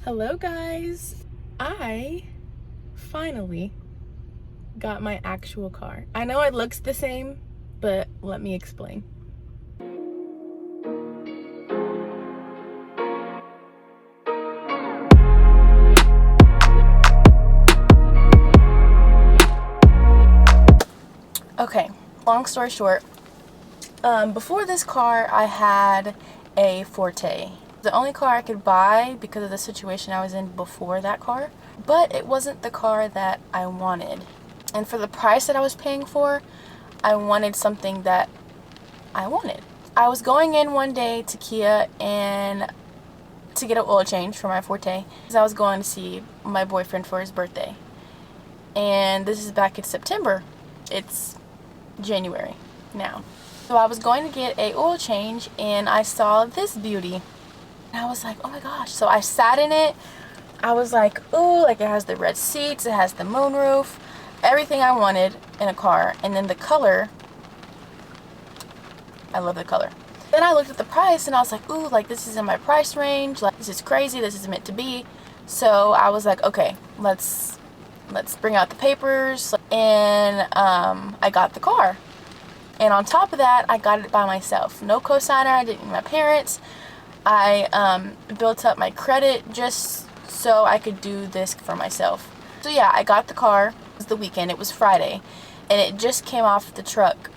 Hello guys, I finally got my actual car. I know it looks the same, but let me explain. Okay, long story short, before this car I had a Forte. The only car I could buy because of the situation I was in before that car, but it wasn't the car that I wanted. And for the price that I was paying for, I wanted something that I wanted. I was going in one day to Kia and to get an oil change for my Forte because I was going to see my boyfriend for his birthday. And this is back in September. It's January now. So I was going to get a oil change and I saw this beauty. And I was like, oh my gosh. So I sat in it. I was like, ooh, like it has the red seats, it has the moonroof, everything I wanted in a car. And then the color, I love the color. Then I looked at the price and I was like, ooh, like this is in my price range. Like this is crazy. This is meant to be. So I was like, okay, let's bring out the papers. And I got the car. And on top of that, I got it by myself. No cosigner. I didn't need my parents. I built up my credit just so I could do this for myself. So yeah, I got the car. It was the weekend. It was Friday. And it just came off the truck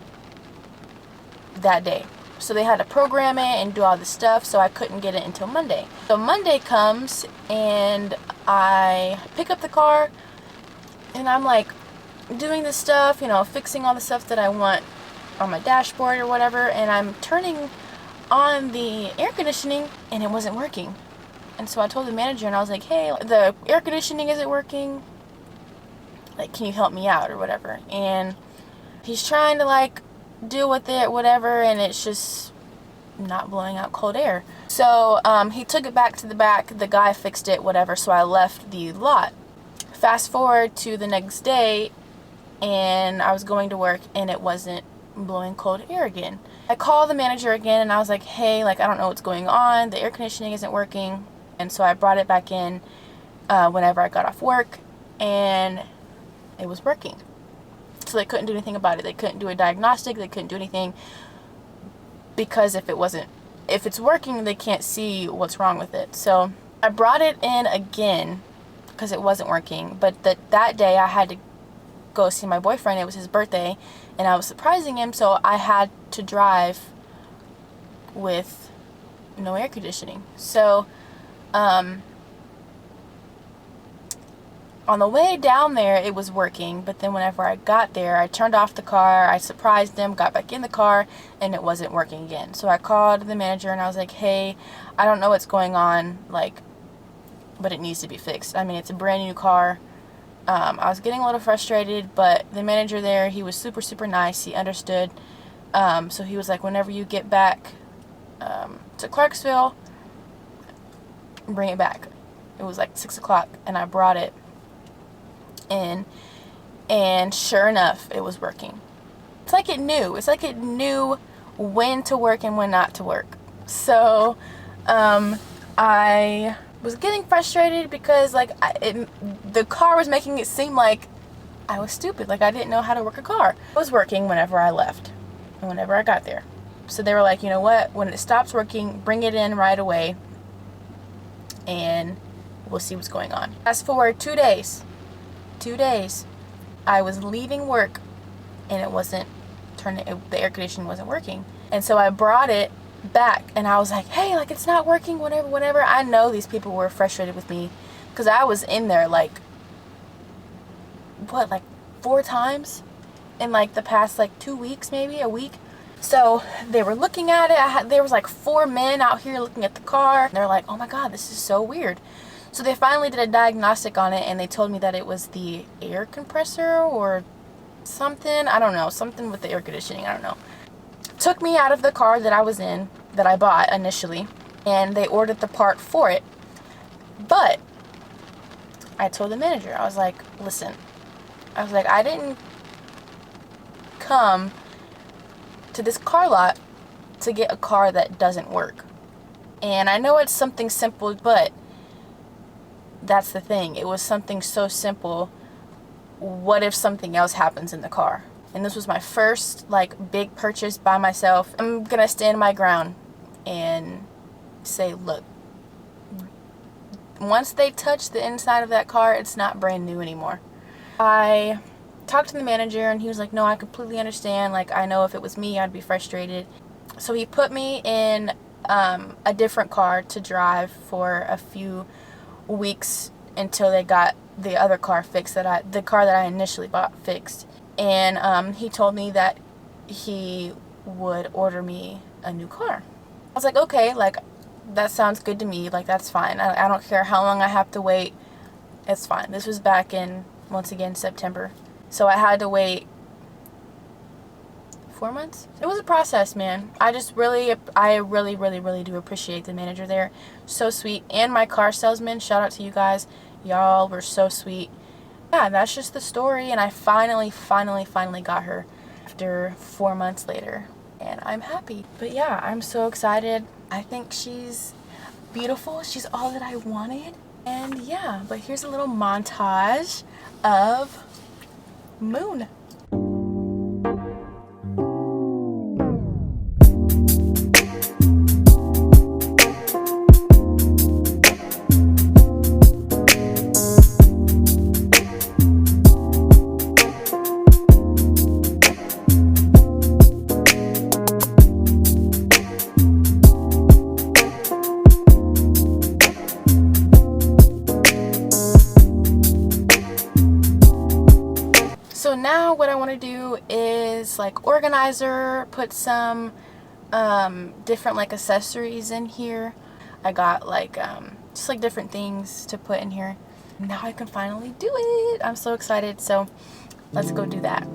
that day. So they had to program it and do all this stuff, so I couldn't get it until Monday. So Monday comes and I pick up the car and I'm like doing this stuff, you know, fixing all the stuff that I want on my dashboard or whatever, and I'm turning on the air conditioning and it wasn't working. And so I told the manager and I was like, hey, the air conditioning isn't working, like can you help me out or whatever. And he's trying to like deal with it, whatever, and it's just not blowing out cold air. So he took it back to the back, the guy fixed it, whatever, so I left the lot. Fast forward to the next day and I was going to work and it wasn't blowing cold air again. I called the manager again and I was like, hey, like I don't know what's going on, the air conditioning isn't working. And so I brought it back in whenever I got off work and it was working. So they couldn't do anything about it. They couldn't do a diagnostic, they couldn't do anything, because if it's working, they can't see what's wrong with it. So I brought it in again because it wasn't working, but that day I had to go see my boyfriend. It was his birthday and I was surprising him, so I had to drive with no air conditioning. So on the way down there it was working, but then whenever I got there I turned off the car, I surprised him, got back in the car, and it wasn't working again. So I called the manager and I was like, hey, I don't know what's going on, like, but it needs to be fixed. I mean, it's a brand new car. I was getting a little frustrated, but the manager there, he was super nice. He understood. So he was like, whenever you get back to Clarksville, bring it back. It was like 6 o'clock and I brought it in and sure enough, it was working. It's like it knew. It's like it knew when to work and when not to work. So I was getting frustrated because like the car was making it seem like I was stupid, like I didn't know how to work a car. It was working whenever I left and whenever I got there. So they were like, you know what, when it stops working, bring it in right away and we'll see what's going on. Fast forward 2 days. 2 days. I was leaving work and it wasn't the air conditioning wasn't working. And so I brought it back and I was like, hey, like it's not working, whatever. I know these people were frustrated with me because I was in there like 4 times in like the past like 2 weeks, maybe a week. So they were looking at it. There was like 4 men out here looking at the car. They're like, oh my god, this is so weird. So they finally did a diagnostic on it and they told me that it was the air compressor or something. I don't know, something with the air conditioning, I don't know. Took me out of the car that I was in, that I bought initially, and they ordered the part for it. But I told the manager, I was like, listen, I was like, I didn't come to this car lot to get a car that doesn't work. And I know it's something simple, but that's the thing. It was something so simple. What if something else happens in the car? And this was my first like big purchase by myself. I'm gonna stand my ground and say, look, once they touch the inside of that car, it's not brand new anymore. I talked to the manager and he was like, no, I completely understand. Like, I know if it was me, I'd be frustrated. So he put me in a different car to drive for a few weeks until they got the other car fixed, the car that I initially bought fixed. And he told me that he would order me a new car. I was like, okay, like, that sounds good to me. Like, that's fine. I don't care how long I have to wait. It's fine. This was back in, once again, September. So I had to wait 4 months. It was a process, man. I really do appreciate the manager there. So sweet. And my car salesman. Shout out to you guys. Y'all were so sweet. Yeah, that's just the story. And I finally got her after 4 months later. And I'm happy. But yeah, I'm so excited. I think she's beautiful. She's all that I wanted. And yeah, but here's a little montage of Moon. So now what I want to do is like organize her, put some different like accessories in here. I got like just like different things to put in here. Now I can finally do it. I'm so excited. So let's go do that.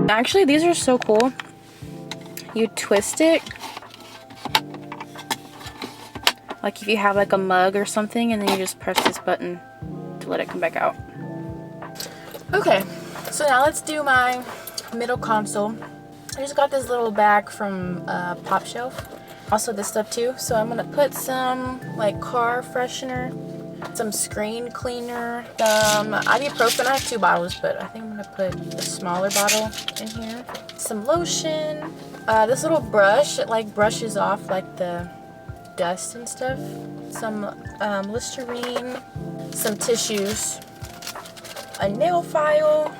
Actually, these are so cool. You twist it like if you have like a mug or something, and then you just press this button to let it come back out. Okay, so now let's do my middle console. I just got this little bag from Pop Shelf. Also this stuff too. So I'm gonna put some like car freshener, some screen cleaner, some ibuprofen. I have 2 bottles, but I think I'm gonna put the smaller bottle in here. Some lotion. This little brush, it like brushes off like the dust and stuff. Some Listerine, some tissues, a nail file,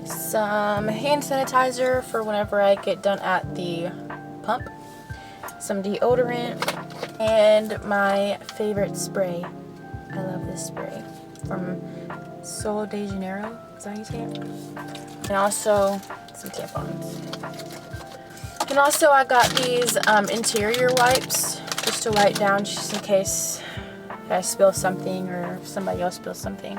some hand sanitizer for whenever I get done at the pump, some deodorant, and my favorite spray. I love this spray from Sol de Janeiro. Is that how you say it? And also some tampons. And also I got these interior wipes just to wipe down just in case I spill something or somebody else spills something.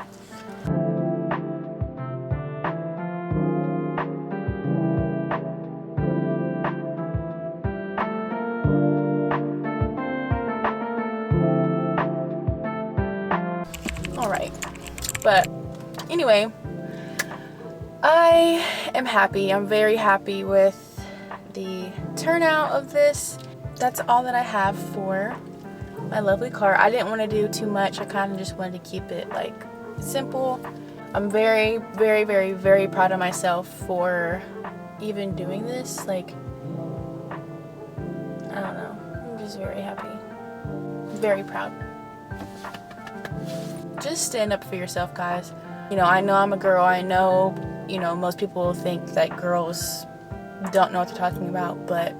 Alright, but anyway, I am happy. I'm very happy with the turnout of this. That's all that I have for my lovely car. I didn't want to do too much. I kind of just wanted to keep it like simple. I'm very proud of myself for even doing this. Like, I don't know. I'm just very happy. Very proud. Just stand up for yourself, guys. You know, I know I'm a girl. I know, you know, most people think that girls don't know what they're talking about, but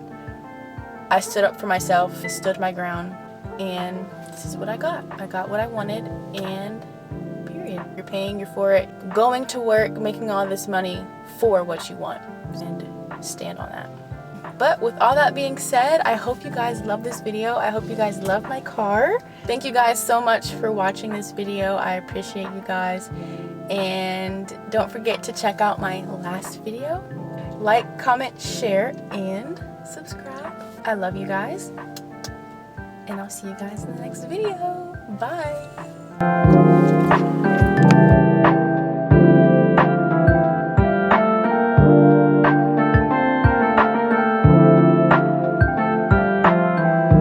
I stood up for myself. I stood my ground, and this is what I got. I got what I wanted, and period. You're paying for it, going to work, making all this money for what you want, and stand on that. But with all that being said, I hope you guys love this video. I hope you guys love my car. Thank you guys so much for watching this video. I appreciate you guys. And don't forget to check out my last video. Like, comment, share, and subscribe. I love you guys. And I'll see you guys in the next video. Bye.